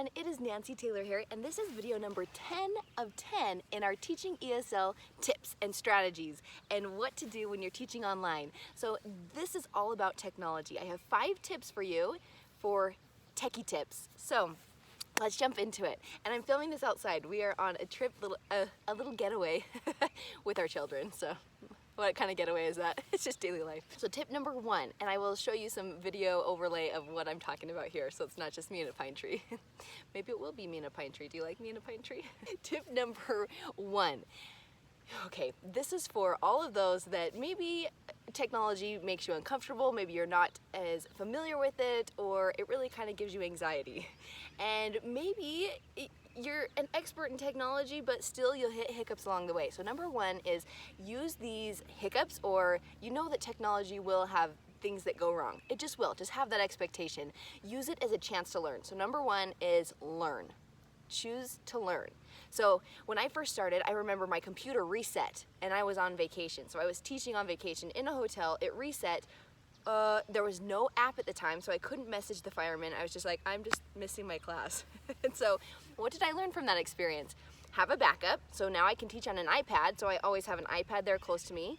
everyone, it is Nancy Taylor here, and this is video number 10 of 10 in our Teaching ESL tips and strategies and what to do when you're teaching online. So this is all about technology. I have 5 tips for you for techie tips. So let's jump into it. And I'm filming this outside. We are on a trip, a little getaway with our children. So what kind of getaway is that? It's just daily life. So tip number 1, and I will show you some video overlay of what I'm talking about here, so it's not just me in a pine tree. Maybe it will be me in a pine tree. Do you like me in a pine tree? Tip number 1. Okay, this is for all of those that maybe technology makes you uncomfortable, maybe you're not as familiar with it, or it really kind of gives you anxiety. And maybe you're an expert in technology, but still you'll hit hiccups along the way. So number 1 is use these hiccups, or you know that technology will have things that go wrong. It just will. Just have that expectation. Use it as a chance to learn. So number 1 is learn. Choose to learn. So when I first started, I remember my computer reset and I was on vacation. So I was teaching on vacation in a hotel. It reset. There was no app at the time, so I couldn't message the fireman. I was just like, I'm just missing my class. And so what did I learn from that experience? Have a backup. So now I can teach on an iPad, so I always have an iPad there close to me.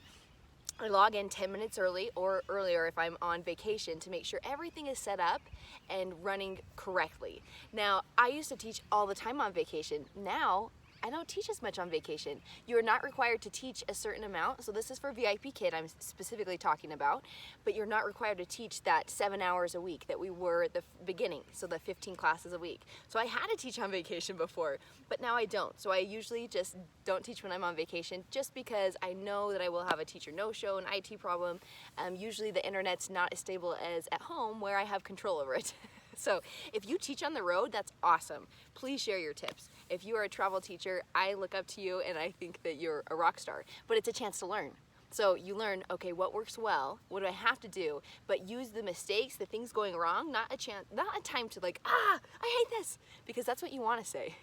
I log in 10 minutes early or earlier if I'm on vacation to make sure everything is set up and running correctly. Now, I used to teach all the time on vacation. Now, I don't teach as much on vacation. You are not required to teach a certain amount. So this is for VIPKID I'm specifically talking about, but you're not required to teach that 7 hours a week that we were at the beginning, so the 15 classes a week. So I had to teach on vacation before, but now I don't. So I usually just don't teach when I'm on vacation just because I know that I will have a teacher no-show, an IT problem. Usually the internet's not as stable as at home where I have control over it. So if you teach on the road, that's awesome. Please share your tips. If you are a travel teacher, I look up to you and I think that you're a rock star, but it's a chance to learn. So you learn, okay, what works well, what do I have to do, but use the mistakes, the things going wrong, not a time to like, I hate this, because that's what you want to say.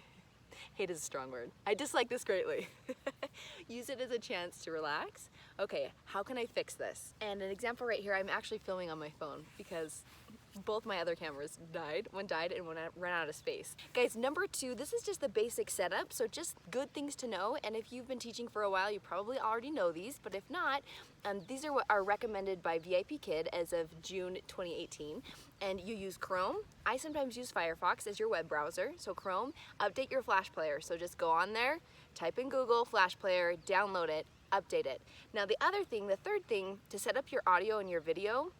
Hate is a strong word. I dislike this greatly. Use it as a chance to relax. Okay, how can I fix this? And an example right here, I'm actually filming on my phone because both my other cameras died. One died and one ran out of space. Guys, number 2, this is just the basic setup, so just good things to know. And if you've been teaching for a while, you probably already know these, but if not, these are what are recommended by VIPKID as of June 2018. And you use Chrome. I sometimes use Firefox as your web browser. So Chrome, update your Flash player. So just go on there, type in Google Flash player, download it, update it. Now the third thing, to set up your audio and your video,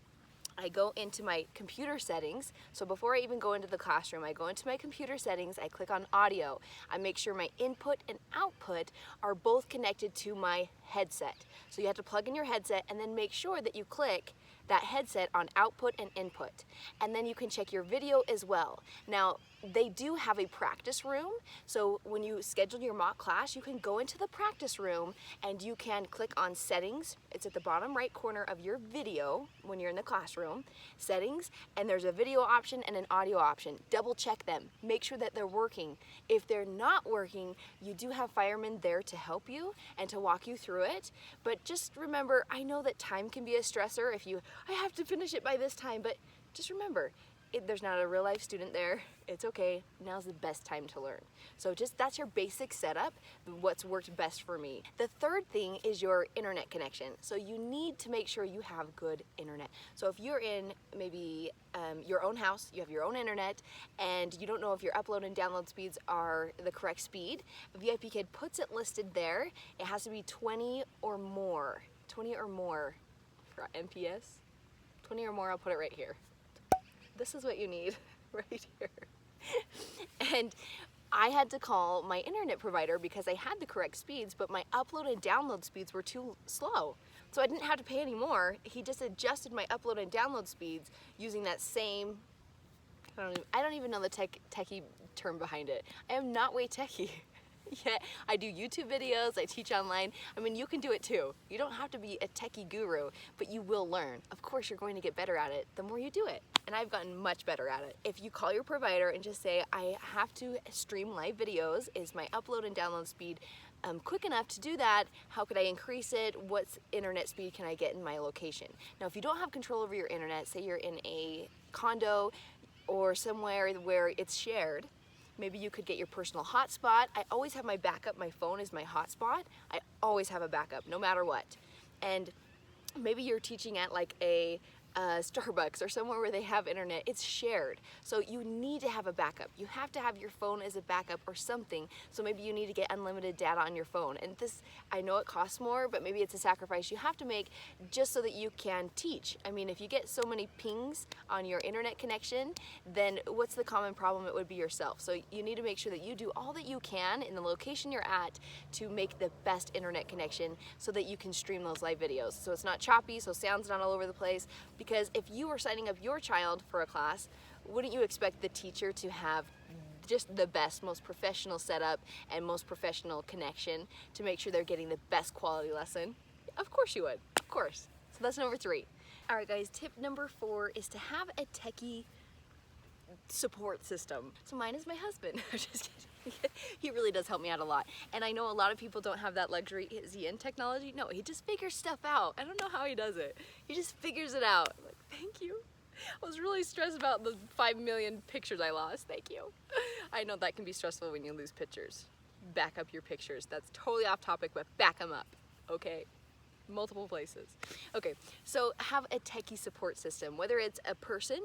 I go into my computer settings. So before I even go into the classroom, I go into my computer settings, I click on audio. I make sure my input and output are both connected to my headset. So you have to plug in your headset and then make sure that you click that headset on output and input. And then you can check your video as well. Now, they do have a practice room, so when you schedule your mock class, you can go into the practice room and you can click on settings. It's at the bottom right corner of your video when you're in the classroom, settings, and there's a video option and an audio option. Double check them, make sure that they're working. If they're not working, you do have firemen there to help you and to walk you through it, but just remember, I know that time can be a stressor if I have to finish it by this time, but just remember, there's not a real life student there. It's okay. Now's the best time to learn. So that's your basic setup, what's worked best for me. The third thing is your internet connection. So you need to make sure you have good internet. So if you're in maybe your own house, you have your own internet, and you don't know if your upload and download speeds are the correct speed, VIPKID puts it listed there. It has to be 20 or more. 20 or more for MPS. 20 or more, I'll put it right here. This is what you need right here. And I had to call my internet provider because I had the correct speeds, but my upload and download speeds were too slow. So I didn't have to pay any more. He just adjusted my upload and download speeds using that same, I don't even know the techie term behind it. I am not way techie. Yeah, I do YouTube videos, I teach online. I mean, you can do it too. You don't have to be a techie guru, but you will learn. Of course, you're going to get better at it the more you do it. And I've gotten much better at it. If you call your provider and just say, I have to stream live videos, is my upload and download speed quick enough to do that? How could I increase it? What internet speed can I get in my location? Now, if you don't have control over your internet, say you're in a condo or somewhere where it's shared, Maybe you could get your personal hotspot. I always have my backup. My phone is my hotspot. I always have a backup, no matter what. And maybe you're teaching at like a Starbucks or somewhere where they have internet. It's shared, so you need to have a backup. You have to have your phone as a backup or something. So maybe you need to get unlimited data on your phone, and this, I know it costs more, but maybe it's a sacrifice you have to make just so that you can teach. I mean, if you get so many pings on your internet connection, then what's the common problem? It would be yourself. So you need to make sure that you do all that you can in the location you're at to make the best internet connection so that you can stream those live videos, so it's not choppy, so sound's not all over the place. Because if you were signing up your child for a class, wouldn't you expect the teacher to have just the best, most professional setup and most professional connection to make sure they're getting the best quality lesson? Of course you would, of course. So that's number 3. All right guys, tip number 4 is to have a techie support system. So mine is my husband. I'm just kidding. He really does help me out a lot. And I know a lot of people don't have that luxury. Is he in technology? No, he just figures stuff out. I don't know how he does it. He just figures it out. I'm like, thank you. I was really stressed about the 5 million pictures I lost. Thank you. I know that can be stressful when you lose pictures. Back up your pictures. That's totally off topic, but back them up, okay? Multiple places. Okay, so have a techie support system, whether it's a person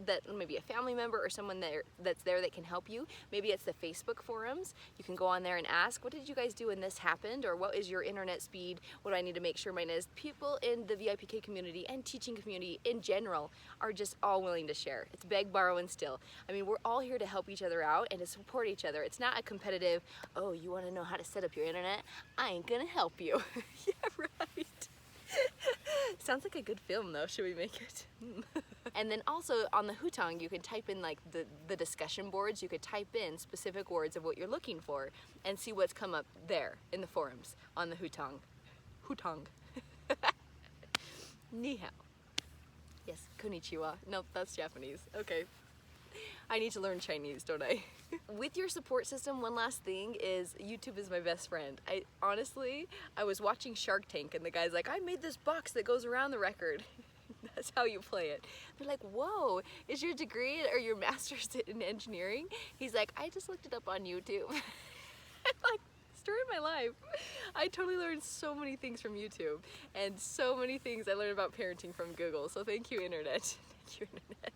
that maybe a family member or someone that's there that can help you. Maybe it's the Facebook forums. You can go on there and ask, what did you guys do when this happened? Or what is your internet speed? What do I need to make sure mine is? People in the VIPKID community and teaching community in general are just all willing to share. It's beg, borrow, and steal. I mean, we're all here to help each other out and to support each other. It's not a competitive, oh, you want to know how to set up your internet? I ain't gonna help you. Yeah, right. Sounds like a good film though. Should we make it? And then also on the Hutong, you can type in like the discussion boards. You could type in specific words of what you're looking for and see what's come up there in the forums on the Hutong. Hutong. Ni hao. Yes, konnichiwa. Nope, that's Japanese. Okay. I need to learn Chinese, don't I? With your support system, one last thing is YouTube is my best friend. Honestly, I was watching Shark Tank and the guy's like, I made this box that goes around the record. That's how you play it. They're like, whoa, is your degree or your master's in engineering? He's like, I just looked it up on YouTube. Like, story of my life. I totally learned so many things from YouTube and so many things I learned about parenting from Google. So thank you, Internet. Thank you, Internet.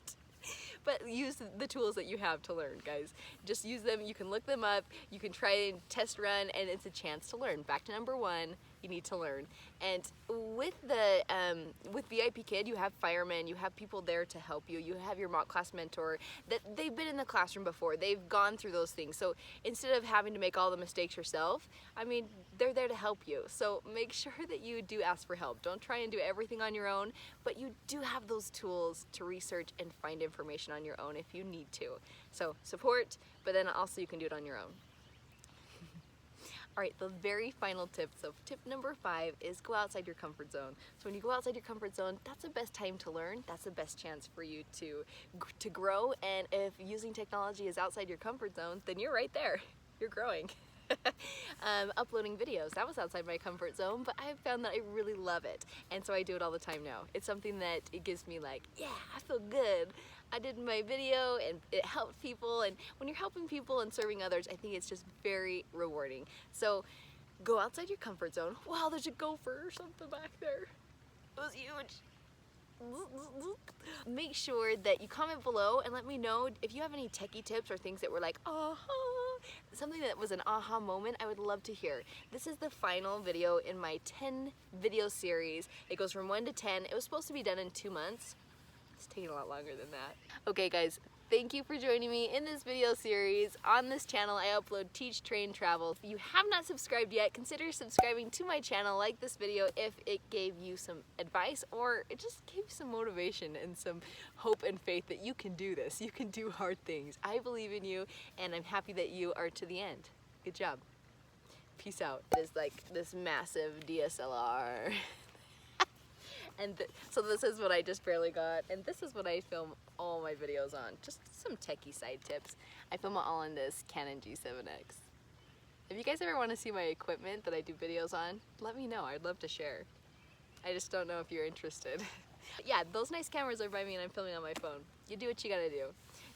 But use the tools that you have to learn, guys. Just use them. You can look them up. You can try and test run, and it's a chance to learn. Back to number 1, you need to learn. And with VIPKID, you have firemen, you have people there to help you. You have your mock class mentor that they've been in the classroom before. They've gone through those things. So instead of having to make all the mistakes yourself, I mean, they're there to help you. So make sure that you do ask for help. Don't try and do everything on your own, but you do have those tools to research and find information on your own if you need to. So support, but then also you can do it on your own. All right, the very final tip, so tip number 5 is go outside your comfort zone. So when you go outside your comfort zone, that's the best time to learn. That's the best chance for you to grow. And if using technology is outside your comfort zone, then you're right there. You're growing. Uploading videos, that was outside my comfort zone, but I found that I really love it. And so I do it all the time now. It's something that it gives me like, yeah, I feel good. I did my video and it helped people, and when you're helping people and serving others, I think it's just very rewarding. So go outside your comfort zone. Wow, there's a gopher or something back there. It was huge. Make sure that you comment below and let me know if you have any techie tips or things that were like, aha, something that was an aha moment. I would love to hear. This is the final video in my 10 video series. It goes from 1 to 10. It was supposed to be done in 2 months. It's taking a lot longer than that. Okay guys, thank you for joining me in this video series. On this channel I upload Teach, Train, Travel. If you have not subscribed yet, consider subscribing to my channel. Like this video if it gave you some advice or it just gave you some motivation and some hope and faith that you can do this. You can do hard things. I believe in you and I'm happy that you are to the end. Good job. Peace out. It is like this massive DSLR. And so this is what I just barely got, and this is what I film all my videos on. Just some techie side tips. I film it all on this Canon G7X. If you guys ever want to see my equipment that I do videos on, let me know. I'd love to share. I just don't know if you're interested. Yeah, those nice cameras are by me and I'm filming on my phone. You do what you gotta do.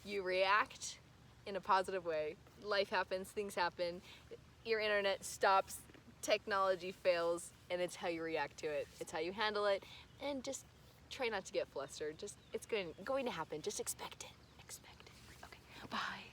You react in a positive way. Life happens, things happen, your internet stops, technology fails, and it's how you react to it. It's how you handle it, and just try not to get flustered. It's going to happen. Just expect it. Expect it. Okay, bye.